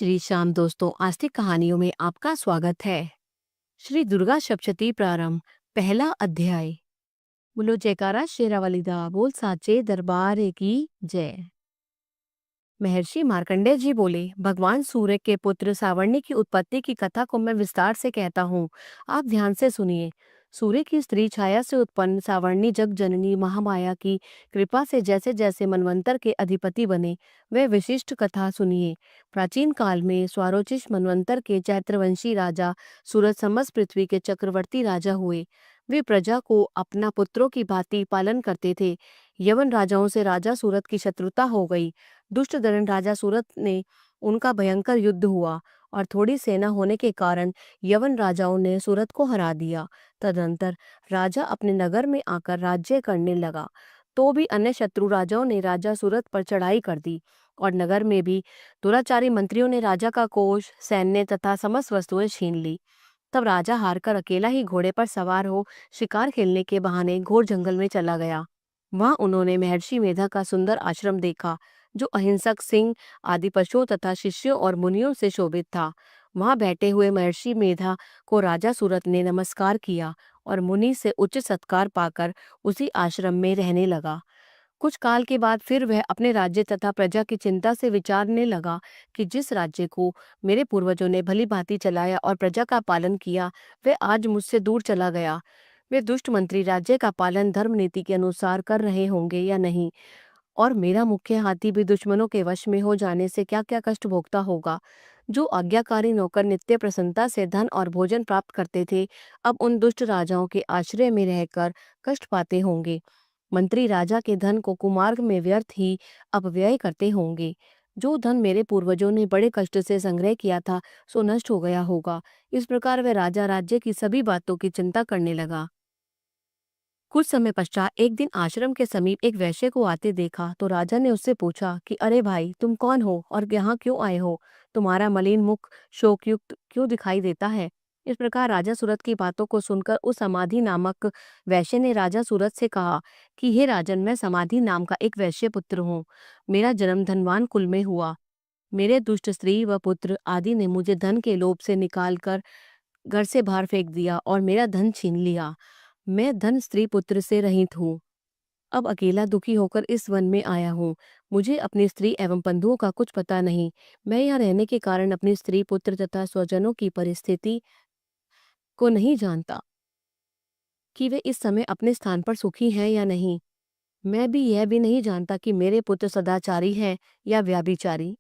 जय श्री श्याम दोस्तों, आस्तिक कहानियों में आपका स्वागत है। श्री दुर्गा सप्तशती प्रारंभ, पहला अध्याय। बोलो जयकारा शेरावाली दा बोल साचे दरबार की जय। महर्षि मार्कंडेय जी बोले, भगवान सूर्य के पुत्र सावर्णी की उत्पत्ति की कथा को मैं विस्तार से कहता हूँ, आप ध्यान से सुनिए। सूर्य की स्त्री छाया से उत्पन्न सावर्णी जग जननी महामाया की कृपा से जैसे जैसे मनवंतर के अधिपति बने, वह विशिष्ट कथा सुनिए। प्राचीन काल में स्वारोचिष मनवंतर के चैत्रवंशी राजा सूरज समस्त पृथ्वी के चक्रवर्ती राजा हुए। वे प्रजा को अपना पुत्रों की भांति पालन करते थे। यवन राजाओं से राजा सूरत की शत्रुता हो गई। दुष्ट दरन राजा सूरत ने उनका भयंकर युद्ध हुआ और थोड़ी सेना होने के कारण यवन राजाओं ने सूरत को हरा दिया। तदनंतर राजा अपने नगर में आकर राज्य करने लगा, तो भी अन्य शत्रु राजाओं ने राजा सूरत पर चढ़ाई कर दी और नगर में भी दुराचारी मंत्रियों ने राजा का कोष, सैन्य तथा समस्त वस्तुएं छीन ली। तब राजा हारकर अकेला ही घोड़े पर सवार हो शिकार खेलने के बहाने घोर जंगल में चला गया। वहां उन्होंने महर्षि मेधा का सुंदर आश्रम देखा, जो अहिंसक सिंह आदि पशुओं तथा शिष्यों और मुनियों से शोभित था। वहां बैठे हुए महर्षि मेधा को राजा सूरत ने नमस्कार किया और मुनि से उच्च सत्कार पाकर उसी आश्रम में रहने लगा। कुछ काल के बाद फिर वह अपने राज्य तथा प्रजा की चिंता से विचारने लगा कि जिस राज्य को मेरे पूर्वजों ने भली भांति चलाया और प्रजा का पालन किया, वह आज मुझसे दूर चला गया। वे दुष्ट मंत्री राज्य का पालन धर्म नीति के अनुसार कर रहे होंगे या नहीं, और मेरा मुख्य हाथी भी दुश्मनों के वश में हो जाने से क्या क्या कष्ट भोगता होगा। जो आज्ञाकारी नौकर नित्य प्रसन्नता से धन और भोजन प्राप्त करते थे, अब उन दुष्ट राजाओं के आश्रय में रहकर कष्ट पाते होंगे। मंत्री राजा के धन को कुमार्ग में व्यर्थ ही अपव्यय करते होंगे। जो धन मेरे पूर्वजों ने बड़े कष्ट से संग्रह किया था, सो नष्ट हो गया होगा। इस प्रकार वह राजा राज्य की सभी बातों की चिंता करने लगा। कुछ समय पश्चात एक दिन आश्रम के समीप एक वैश्य को आते देखा तो राजा ने उससे पूछा कि अरे भाई, तुम कौन हो और यहाँ क्यों आए हो? तुम्हारा मलिन मुख शोकयुक्त क्यों दिखाई देता है? इस प्रकार राजा सूरत की बातों को सुनकर उस समाधि नामक वैश्य ने राजा सूरत से कहा कि हे राजन, मैं समाधि नाम का एक वैश्य पुत्र हूँ। मेरा जन्म धनवान कुल में हुआ। मेरे दुष्ट स्त्री व पुत्र आदि ने मुझे धन के लोभ से निकाल कर घर से बाहर फेंक दिया और मेरा धन छीन लिया। मैं धन स्त्री पुत्र से रहित हूँ। अब अकेला दुखी होकर इस वन में आया हूँ। मुझे अपनी स्त्री एवं बंधुओं का कुछ पता नहीं। मैं यहाँ रहने के कारण अपनी स्त्री पुत्र तथा स्वजनों की परिस्थिति को नहीं जानता कि वे इस समय अपने स्थान पर सुखी हैं या नहीं। मैं भी यह भी नहीं जानता कि मेरे पुत्र सदाचारी हैं या व्याभिचारी।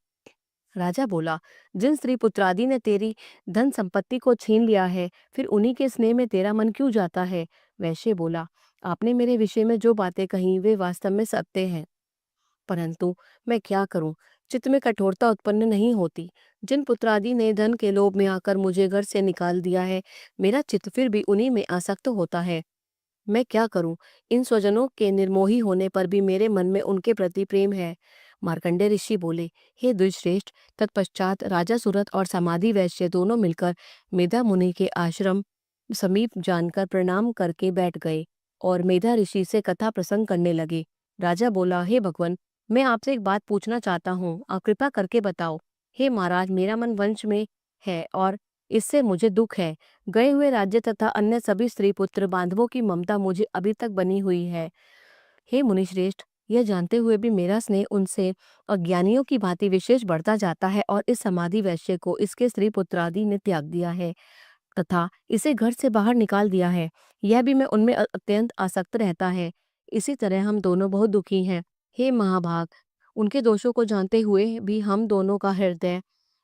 राजा बोला, जिन स्त्री पुत्रादि ने तेरी धन संपत्ति को छीन लिया है, फिर उन्हीं के स्नेह में तेरा मन क्यों जाता है? वैश्य बोला, आपने मेरे विषय में जो बातें कही वे वास्तव में सत्य हैं, परंतु मैं क्या करूं, चित्त में कठोरता उत्पन्न नहीं होती। जिन पुत्रादि ने धन के लोभ में आकर मुझे घर से निकाल दिया है, मेरा चित्त फिर भी उन्हीं में आसक्त होता है। मैं क्या करूं? इन स्वजनों के निर्मोही होने पर भी मेरे मन में उनके प्रति प्रेम है। मार्कंडेय ऋषि बोले, हे द्विजश्रेष्ठ। तत्पश्चात राजा सूरत और समाधि वैश्य दोनों मिलकर मेधा मुनि के आश्रम समीप जानकर प्रणाम करके बैठ गए और मेधा ऋषि से कथा प्रसंग करने लगे। राजा बोला, हे भगवान, मैं आपसे एक बात पूछना चाहता हूँ, आप कृपा करके बताओ। हे महाराज, मेरा मन वंश में है और इससे मुझे दुख है। गए हुए राज्य तथा अन्य सभी स्त्री पुत्र बांधवों की ममता मुझे अभी तक बनी हुई है। हे मुनिश्रेष्ठ, यह जानते हुए भी मेरा स्नेह उनसे अज्ञानियों की भांति विशेष बढ़ता जाता है और इस समाधि वैश्य को इसके स्त्री पुत्रादि ने त्याग दिया है तथा इसे घर से बाहर निकाल दिया है। यह भी मैं उनमें अत्यंत आसक्त रहता है। इसी तरह हम दोनों बहुत दुखी हैं। हे महाभाग, उनके दोषों को जानते हुए भी हम दोनों का हृदय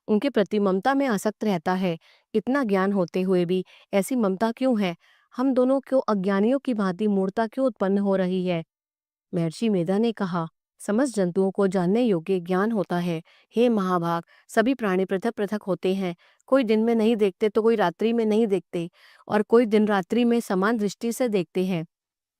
उनके प्रति ममता में आसक्त रहता है। इतना ज्ञान होते हुए भी ऐसी ममता क्यों है? हम दोनों को अज्ञानियों की भांति मूर्ता क्यों उत्पन्न हो रही है? महर्षि मेधा ने कहा, समस्त जंतुओं को जानने योग्य ज्ञान होता है। हे महाभाग, सभी प्राणी पृथक पृथक होते हैं। कोई दिन में नहीं देखते तो कोई रात्रि में नहीं देखते, और कोई दिन रात्रि में समान दृष्टि से देखते हैं।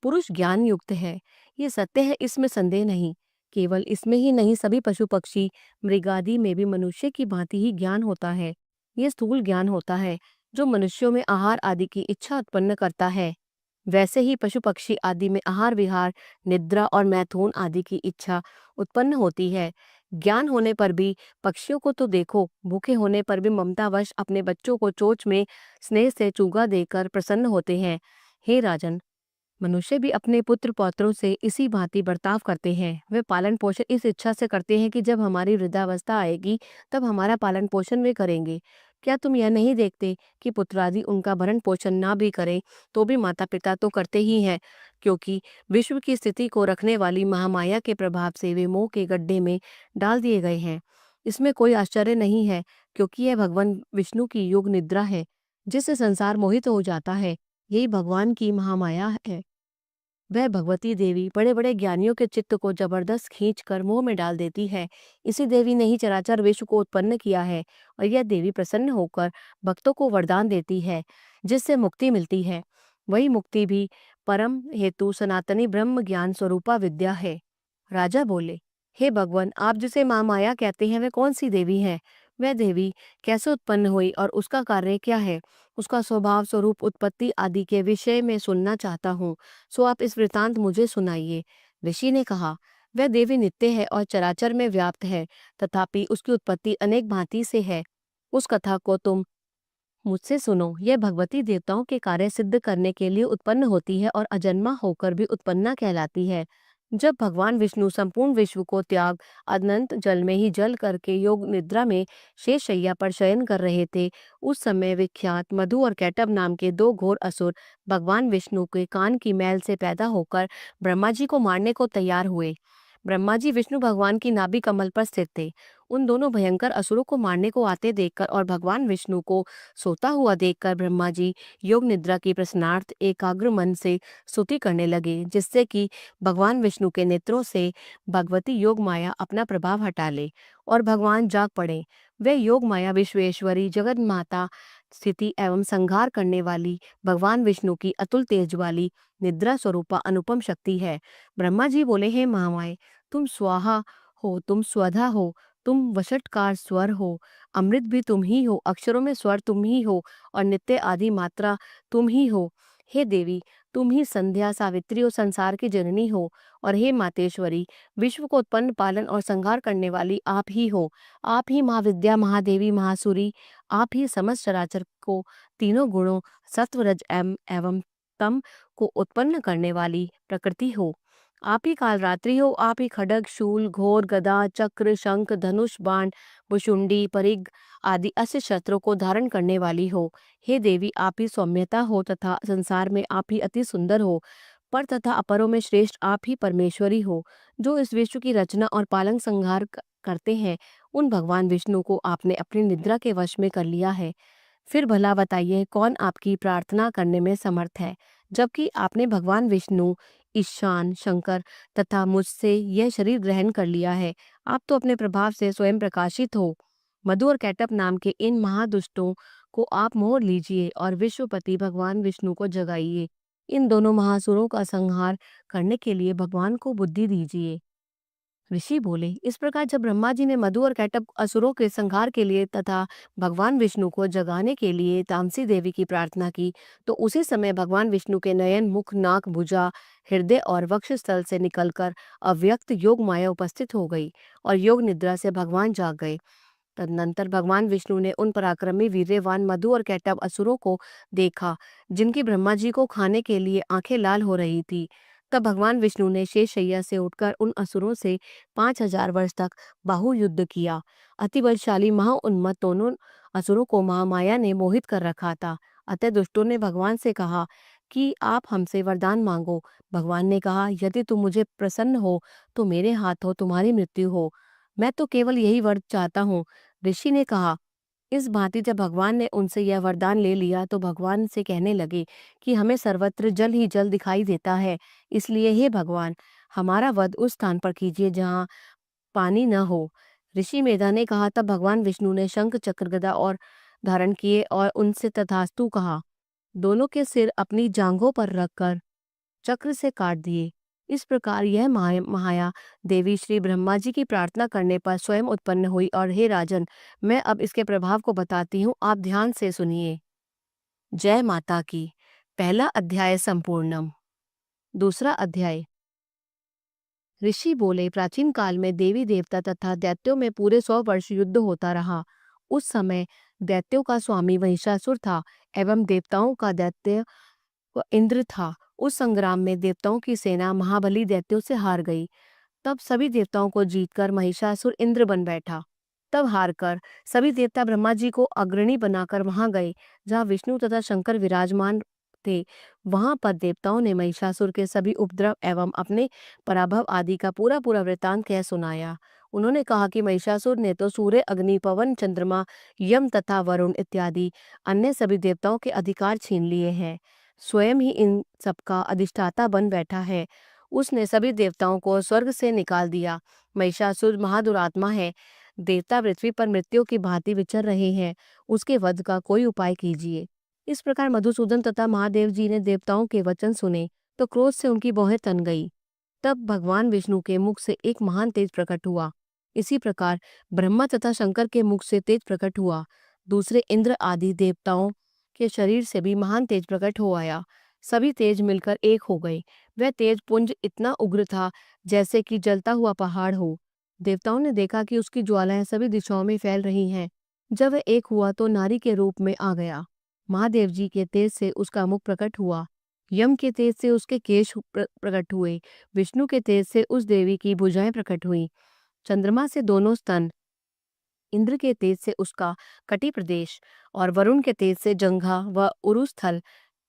पुरुष ज्ञान युक्त है, ये सत्य है, इसमें संदेह नहीं। केवल इसमें ही नहीं, सभी पशु पक्षी मृगादि में भी मनुष्य की भांति ही ज्ञान होता है। ये स्थूल ज्ञान होता है, जो मनुष्यों में आहार आदि की इच्छा उत्पन्न करता है। वैसे ही पशु पक्षी आदि में आहार विहार, निद्रा और मैथुन आदि की इच्छा उत्पन्न होती है। ज्ञान होने पर भी पक्षियों को तो देखो, भूखे होने पर भी ममतावश अपने बच्चों को चोंच में स्नेह से चूगा देकर प्रसन्न होते हैं। हे राजन, मनुष्य भी अपने पुत्र पौत्रों से इसी भांति बर्ताव करते हैं। वे पालन पोषण इस इच्छा से करते हैं कि जब हमारी वृद्धावस्था आएगी तब हमारा पालन पोषण वे करेंगे। क्या तुम यह नहीं देखते कि पुत्रादि उनका भरण पोषण ना भी करें तो भी माता पिता तो करते ही हैं, क्योंकि विश्व की स्थिति को रखने वाली महामाया के प्रभाव से वे मोह के गड्ढे में डाल दिए गए हैं। इसमें कोई आश्चर्य नहीं है, क्योंकि यह भगवान विष्णु की योग निद्रा है, जिससे संसार मोहित हो जाता है। यही भगवान की महामाया है। वह भगवती देवी बड़े बड़े ज्ञानियों के चित्त को जबरदस्त खींच कर मोह में डाल देती है। इसी देवी ने ही चराचर विश्व को उत्पन्न किया है, और यह देवी प्रसन्न होकर भक्तों को वरदान देती है, जिससे मुक्ति मिलती है। वही मुक्ति भी परम हेतु सनातनी ब्रह्म ज्ञान स्वरूपा विद्या है। राजा बोले, हे भगवान, आप जिसे माँ माया कहते हैं वह कौन सी देवी है? वह देवी कैसे उत्पन्न हुई और उसका कार्य क्या है? उसका स्वभाव स्वरूप उत्पत्ति आदि के विषय में सुनना चाहता हूँ, सो आप इस वृतांत मुझे सुनाइए। ऋषि ने कहा, वह देवी नित्य है और चराचर में व्याप्त है, तथापि उसकी उत्पत्ति अनेक भांति से है। उस कथा को तुम मुझसे सुनो। यह भगवती देवताओं के कार्य सिद्ध करने के लिए उत्पन्न होती है और अजन्मा होकर भी उत्पन्ना कहलाती है। जब भगवान विष्णु संपूर्ण विश्व को त्याग अनंत जल में ही जल करके योग निद्रा में शेष शैया पर शयन कर रहे थे, उस समय विख्यात मधु और कैटभ नाम के दो घोर असुर भगवान विष्णु के कान की मैल से पैदा होकर ब्रह्मा जी को मारने को तैयार हुए। ब्रह्मा जी विष्णु भगवान की नाभि कमल पर स्थित थे। उन दोनों भयंकर असुरों को मारने को आते देखकर और भगवान विष्णु को सोता हुआ देखकर ब्रह्मा जी योग निद्रा की प्रश्नार्थ एकाग्र मन से स्तुति करने लगे, जिससे कि भगवान विष्णु के नेत्रों से भगवती योग माया अपना प्रभाव हटा ले और भगवान जाग पड़े। वे योग माया विश्वेश्वरी जगत माता स्थिति एवं संहार करने वाली भगवान विष्णु की अतुल तेज वाली निद्रा स्वरूपा अनुपम शक्ति है। ब्रह्मा जी बोले, हे महामाये, तुम स्वाहा हो, तुम स्वधा हो, तुम वषटकार स्वर हो, अमृत भी तुम ही हो, अक्षरों में स्वर तुम ही हो और नित्य आदि मात्रा तुम ही हो। हे देवी, तुम ही संध्या सावित्री और संसार की जननी हो, और हे मातेश्वरी, विश्व को उत्पन्न पालन और संहार करने वाली आप ही हो। आप ही महाविद्या महादेवी महासुरी, आप ही समस्त चराचर को तीनों गुणों सत्व रज एवं तम को उत्पन्न करने वाली प्रकृति हो। आप ही कालरात्रि हो, आप ही खड्ग शूल घोर गदा चक्र शंख धनुष बाण भुशुंडी परिग आदि अस्त्र शस्त्रों को धारण करने वाली हो। हे देवी, आप ही सौम्यता हो तथा संसार में आप ही अति सुंदर हो। पर तथा अपरों में श्रेष्ठ आप ही परमेश्वरी हो, जो इस विश्व की रचना और पालन संहार करते हैं। उन भगवान विष्णु को आपने अपनी निद्रा के वश में कर लिया है। फिर भला बताइए, कौन आपकी प्रार्थना करने में समर्थ है, जबकि आपने भगवान विष्णु ईशान शंकर तथा मुझसे यह शरीर ग्रहण कर लिया है। आप तो अपने प्रभाव से स्वयं प्रकाशित हो। मधु और कैटभ नाम के इन महादुष्टों को आप मोह लीजिए और विश्वपति भगवान विष्णु को जगाइए। इन दोनों महासुरों का संहार करने के लिए भगवान को बुद्धि दीजिए। ऋषि बोले, इस प्रकार जब ब्रह्मा जी ने मधु और कैटभ असुरों के संहार के लिए तथा भगवान विष्णु को जगाने के लिए तामसी देवी की प्रार्थना की, तो उसी समय भगवान विष्णु के नयन मुख नाक भुजा हृदय और वक्षस्थल से निकलकर अव्यक्त योग माया उपस्थित हो गई और योग निद्रा से भगवान जाग गए। तदनंतर भगवान विष्णु ने उन पराक्रमी वीर्यवान मधु और कैटभ असुरों को देखा, जिनकी ब्रह्मा जी को खाने के लिए आंखें लाल हो रही थी। तब भगवान विष्णु ने शेषशैया से उठकर उन असुरों से 5,000 वर्ष तक बाहु युद्ध किया। अति बलशाली महाउन्मत्त दोनों असुरों को महामाया ने मोहित कर रखा था। अतः दुष्टों ने भगवान से कहा कि आप हमसे वरदान मांगो। भगवान ने कहा, यदि तुम मुझे प्रसन्न हो तो मेरे हाथों तुम्हारी मृत्यु हो। मैं तो केवल यही वर चाहता हूँ। ऋषि ने कहा, इस भांति जब भगवान ने उनसे यह वरदान ले लिया तो भगवान से कहने लगे कि हमें सर्वत्र जल ही जल दिखाई देता है, इसलिए हे भगवान, हमारा वध उस स्थान पर कीजिए जहाँ पानी न हो। ऋषि मेधा ने कहा, तब भगवान विष्णु ने शंख चक्र गदा और धारण किए और उनसे तथास्तु कहा। दोनों के सिर अपनी जांघों पर रखकर चक्र से काट दिए। इस प्रकार यह महाया देवी श्री ब्रह्मा जी की प्रार्थना करने पर स्वयं उत्पन्न हुई। और हे राजन, मैं अब इसके प्रभाव को बताती हूँ, आप ध्यान से सुनिए। जय माता की। पहला अध्याय संपूर्णम। दूसरा अध्याय। ऋषि बोले, प्राचीन काल में देवी देवता तथा दैत्यों में पूरे 100 वर्ष युद्ध होता रहा। उस समय दैत्यों का स्वामी महिषासुर था एवं देवताओं का दैत्य इंद्र था। उस संग्राम में देवताओं की सेना महाबली दैत्यों से हार गई। तब सभी देवताओं को जीतकर महिषासुर इंद्र बन बैठा। तब हारकर सभी देवता ब्रह्मा जी को अग्रणी बनाकर वहां गए जहां विष्णु तथा शंकर विराजमान थे। वहां पर देवताओं ने महिषासुर के सभी उपद्रव एवं अपने पराभव आदि का पूरा पूरा वृतांत कह सुनाया। उन्होंने कहा कि महिषासुर ने तो सूर्य, अग्नि, पवन, चंद्रमा, यम तथा वरुण इत्यादि अन्य सभी देवताओं के अधिकार छीन लिए हैं। स्वयं ही इन सबका अधिष्ठाता बन बैठा है। उसने सभी देवताओं को स्वर्ग से निकाल दिया। महिषासुर महादुरात्मा है। देवता पृथ्वी पर मृत्यु की भांति विचर रहे हैं। उसके वध का कोई उपाय कीजिए। इस प्रकार मधुसूदन तथा महादेव जी ने देवताओं के वचन सुने तो क्रोध से उनकी भौहें तन गई। तब भगवान विष्णु के मुख से एक महान तेज प्रकट हुआ। इसी प्रकार ब्रह्मा तथा शंकर के मुख से तेज प्रकट हुआ। दूसरे इंद्र आदि देवताओं के शरीर से भी महान तेज प्रकट हो आया। सभी तेज मिलकर एक हो गए। वह तेज पुंज इतना उग्र था जैसे कि जलता हुआ पहाड़ हो। देवताओं ने देखा कि उसकी ज्वालाएं सभी दिशाओं में फैल रही हैं। जब वह एक हुआ तो नारी के रूप में आ गया। महादेव जी के तेज से उसका मुख प्रकट हुआ। यम के तेज से उसके केश प्रकट हुए। विष्णु के तेज से उस देवी की भुजाएं प्रकट हुई। चंद्रमा से दोनों स्तन, इंद्र के तेज से उसका कटी प्रदेश और वरुण के तेज से जंघा व उरुस्थल,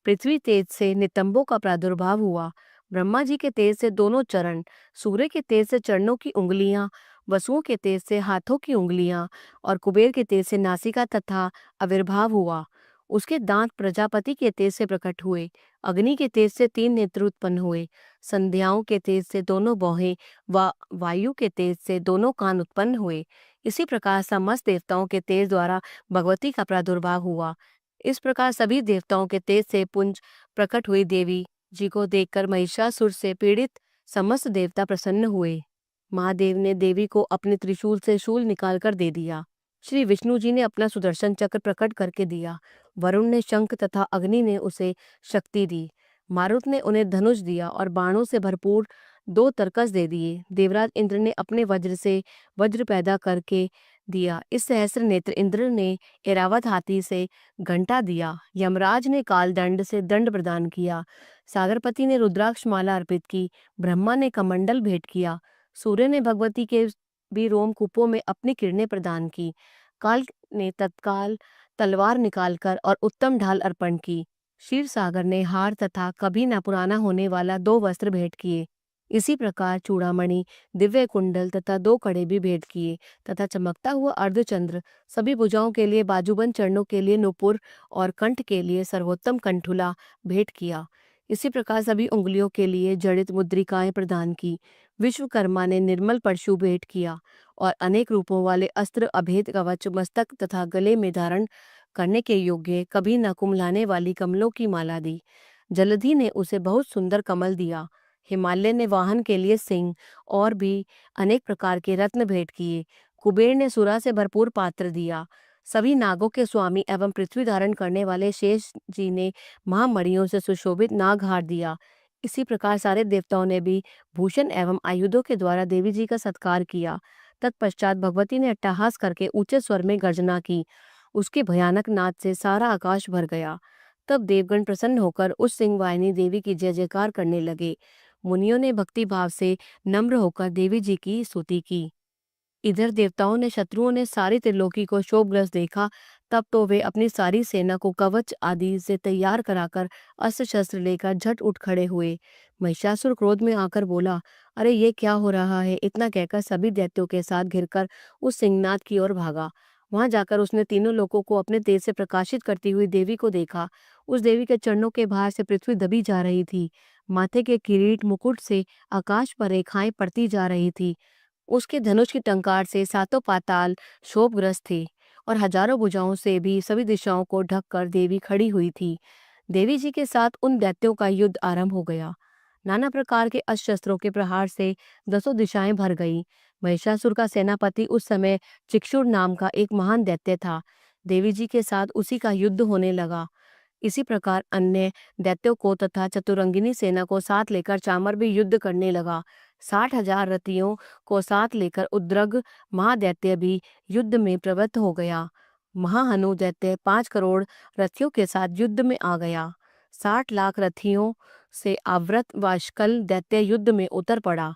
पृथ्वी तेज से नितंबों का प्रादुर्भाव हुआ। ब्रह्मा जी के तेज से दोनों चरण, सूर्य के तेज से चरणों की उंगलियां, वसुओं के तेज से हाथों की उंगलियां और कुबेर के तेज से नासिका तथा आविर्भाव हुआ। उसके दांत प्रजापति के तेज से प्रकट हुए। अग्नि के तेज से 3 नेत्र उत्पन्न हुए। संध्याओं के तेज से दोनों भौहें व वायु के तेज से दोनों कान उत्पन्न हुए। इसी प्रकार समस्त देवताओं के तेज द्वारा भगवती का प्रादुर्भाव हुआ। इस प्रकार सभी देवताओं के तेज से पुंज प्रकट हुई देवी जी को देखकर महिषासुर से पीड़ित समस्त देवता प्रसन्न हुए। महादेव ने देवी को अपने त्रिशूल से शूल निकालकर दे दिया। श्री विष्णु जी ने अपना सुदर्शन चक्र प्रकट करके दिया। वरुण ने शंख तथा अग्नि ने उसे शक्ति दी। मारुत ने उन्हें धनुष दिया और बाणों से भरपूर 2 तरकस दे दिए। देवराज इंद्र ने अपने वज्र से वज्र पैदा करके दिया। इस सहस्त्र नेत्र इंद्र ने एरावत हाथी से घंटा दिया। यमराज ने कालदंड से दंड प्रदान किया। सागरपति ने रुद्राक्ष माला अर्पित की। ब्रह्मा ने कमंडल भेंट किया। सूर्य ने भगवती के भी रोमकूपों में अपनी किरणें प्रदान की। काल ने तत्काल तलवार निकालकर और उत्तम ढाल अर्पण की। क्षीर सागर ने हार तथा कभी न पुराना होने वाला 2 वस्त्र भेंट किए। इसी प्रकार चूड़ामणि, दिव्य कुंडल तथा 2 कड़े भी भेंट किए तथा चमकता हुआ अर्धचंद्र, सभी भुजाओं के लिए बाजूबंद, चरणों के लिए नुपुर और कंठ के लिए सर्वोत्तम कंठुला भेंट किया। इसी प्रकार सभी उंगलियों के लिए जड़ित मुद्रिकाएं प्रदान की। विश्वकर्मा ने निर्मल परशु भेंट किया और अनेक रूपों वाले अस्त्र, अभेद कवच, मस्तक तथा गले में धारण करने के योग्य कभी न कुम्हलाने वाली कमलों की माला दी। जलधि ने उसे बहुत सुंदर कमल दिया। हिमालय ने वाहन के लिए सिंह और भी अनेक प्रकार के रत्न भेंट किए। कुबेर ने सुरा से भरपूर पात्र दिया। सभी नागों के स्वामी एवं पृथ्वी धारण करने वाले शेष जी ने महामणियों से सुशोभित नागहार दिया। इसी प्रकार सारे देवताओं ने भी भूषण एवं आयुधों के द्वारा देवी जी का सत्कार किया। तत्पश्चात भगवती ने अट्टहास करके ऊंचे स्वर में गर्जना की। उसके भयानक नाद से सारा आकाश भर गया। तब देवगण प्रसन्न होकर उस सिंहवाहिनी देवी की जय जयकार करने लगे। मुनियों ने भक्ति भाव से नम्र होकर देवी जी की स्तुति की। इधर देवताओं ने शत्रुओं ने सारी त्रिलोकी को शोभग्रस्त देखा। तब तो वे अपनी सारी सेना को कवच आदि से तैयार कराकर अस्त्र शस्त्र लेकर झट उठ खड़े हुए। महिषासुर क्रोध में आकर बोला, अरे ये क्या हो रहा है। इतना कहकर सभी दैत्यों के साथ घिरकर उस सिंहनाद की ओर भागा। वहां जाकर उसने तीनों लोगों को अपने तेज से प्रकाशित करती हुई देवी को देखा। उस देवी के चरणों के भार से पृथ्वी दबी जा रही थी। माथे के किरीट मुकुट से आकाश पर रेखाएं पड़ती जा रही थी। उसके धनुष की टंकार से सातों पाताल क्षोभग्रस्त थे और हजारों भुजाओं से भी सभी दिशाओं को ढककर देवी खड़ी हुई थी। देवी जी के साथ उन दैत्यों का युद्ध आरंभ हो गया। नाना प्रकार के अस्त्र शस्त्रों के प्रहार से 10 दिशाएं भर गईं। महिषासुर का सेनापति उस समय चिक्षुर नाम का एक महान दैत्य था। देवी जी के साथ उसी का युद्ध होने लगा। इसी प्रकार अन्य दैत्यों को तथा चतुरंगिनी सेना को साथ लेकर चामर भी युद्ध करने लगा। 60,000 रथियों को साथ लेकर उद्रग महादैत्य भी युद्ध में प्रवृत्त हो गया। महाहनु दैत्य 5 करोड़ रथियों के साथ युद्ध में आ गया। 60 लाख रथियों से आवृत वाशकल दैत्य युद्ध में उतर पड़ा।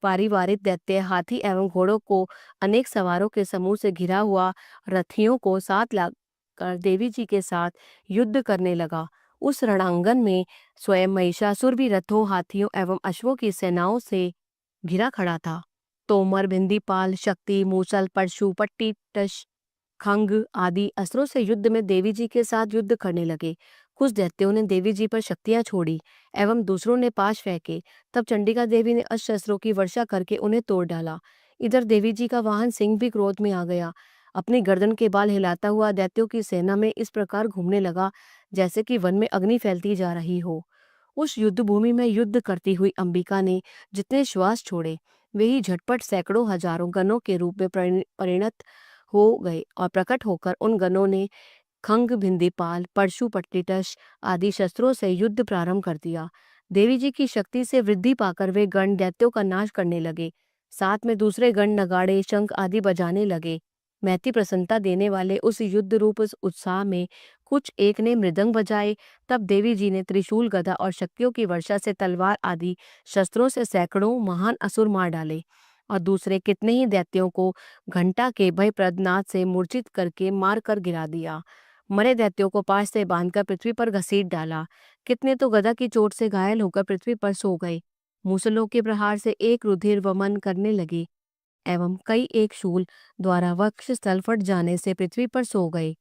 पारिवारिक दैत्य हाथी एवं घोड़ों को अनेक सवारों के समूह से घिरा हुआ रथियों को साथ लाकर देवी जी के साथ युद्ध करने लगा। उस रणांगन में स्वयं महिषासुर भी रथों, हाथियों एवं अश्वों की सेनाओं से घिरा खड़ा था। तोमर, भिंदीपाल, शक्ति, मूसल, परशु, पट्टिटश, खंग आदि अस्त्रों से युद्ध में देवी जी के साथ युद्ध करने लगे। कुछ दैत्यों ने देवी जी पर शक्तियां छोड़ी एवं दूसरों ने पाश फेंके। तब चंडिका देवी ने अस्त्र शस्त्रों की वर्षा करके उन्हें तोड़ डाला। इधर देवी जी का वाहन सिंह भी क्रोध में आ गया। अपनी गर्दन के बाल हिलाता हुआ दैत्यों की सेना में इस प्रकार घूमने लगा जैसे कि वन में अग्नि फैलती जा रही हो। उस युद्ध भूमि में युद्ध करती हुई अंबिका ने जितने श्वास छोड़े वे ही झटपट सैकड़ों हजारों गणों के रूप में परिणत हो गए और प्रकट होकर उन गणों ने खंग, भिंदीपाल, परशु, पट्टिटश आदि शस्त्रों से युद्ध प्रारंभ कर दिया। देवी जी की शक्ति से वृद्धि पाकर वे गण दैत्यों का नाश करने लगे। साथ में दूसरे गण नगाड़े, शंख आदि बजाने लगे। महती प्रसन्नता देने वाले उस युद्ध रूप उस उत्साह में कुछ एक ने मृदंग बजाए। तब देवी जी ने त्रिशूल, गदा और शक्तियों की वर्षा से तलवार आदि शस्त्रों से सैकड़ों महान असुर मार डाले और दूसरे कितने ही दैत्यों को घंटा के भयप्रद नाद से मूर्छित करके मार कर गिरा दिया। मरे दैत्यों को पाश से बांधकर पृथ्वी पर घसीट डाला। कितने तो गदा की चोट से घायल होकर पृथ्वी पर सो गए। मूसलों के प्रहार से एक रुधिर वमन करने लगे एवं कई एक शूल द्वारा वक्ष स्थल फट जाने से पृथ्वी पर सो गए।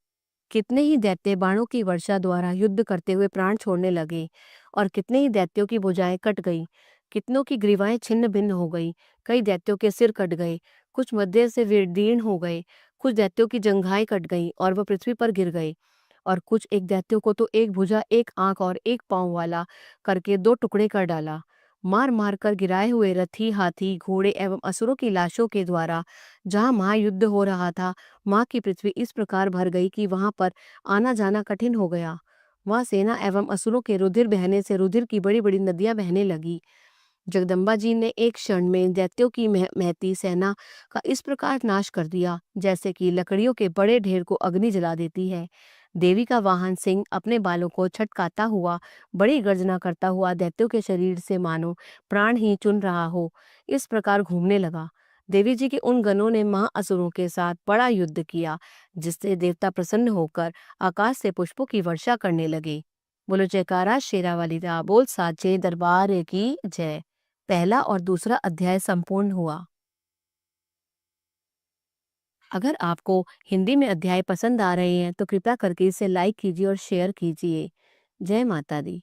कितने ही दैत्य बाणों की वर्षा द्वारा युद्ध करते हुए प्राण छोड़ने लगे और कितने ही दैत्यों की भुजाएं कट गई। कितनों की ग्रीवाएं छिन्न भिन्न हो गई। कई दैत्यों के सिर कट गए, कुछ मध्य से विदीर्ण हो गए। कुछ दैत्यों की जंघाएं कट गईं और वह पृथ्वी पर गिर गए। और कुछ एक दैत्यों को तो एक भुजा, एक आंख और एक पांव वाला करके दो टुकड़े कर डाला। मार मार कर गिराए हुए रथी, हाथी, घोड़े एवं असुरों की लाशों के द्वारा जहां महायुद्ध हो रहा था, माँ की पृथ्वी इस प्रकार भर गई कि वहां पर आना जाना कठिन हो गया। वहां सेना एवं असुरों के रुधिर बहने से रुधिर की बड़ी बड़ी नदियां बहने लगी। जगदम्बा जी ने एक क्षण में दैत्यों की महती सेना का इस प्रकार नाश कर दिया जैसे कि लकड़ियों के बड़े ढेर को अग्नि जला देती है। देवी का वाहन सिंह अपने बालों को छटकाता हुआ बड़ी गर्जना करता हुआ दैत्यों के शरीर से मानो प्राण ही चुन रहा हो, इस प्रकार घूमने लगा। देवी जी के उन गणों ने महाअसुरों के साथ बड़ा युद्ध किया जिससे देवता प्रसन्न होकर आकाश से पुष्पों की वर्षा करने लगे। बोलो जयकारा शेरावाली दा बोल साचे दरबार की जय। पहला और दूसरा अध्याय संपूर्ण हुआ। अगर आपको हिंदी में अध्याय पसंद आ रहे हैं तो कृपया करके इसे लाइक कीजिए और शेयर कीजिए। जय माता दी।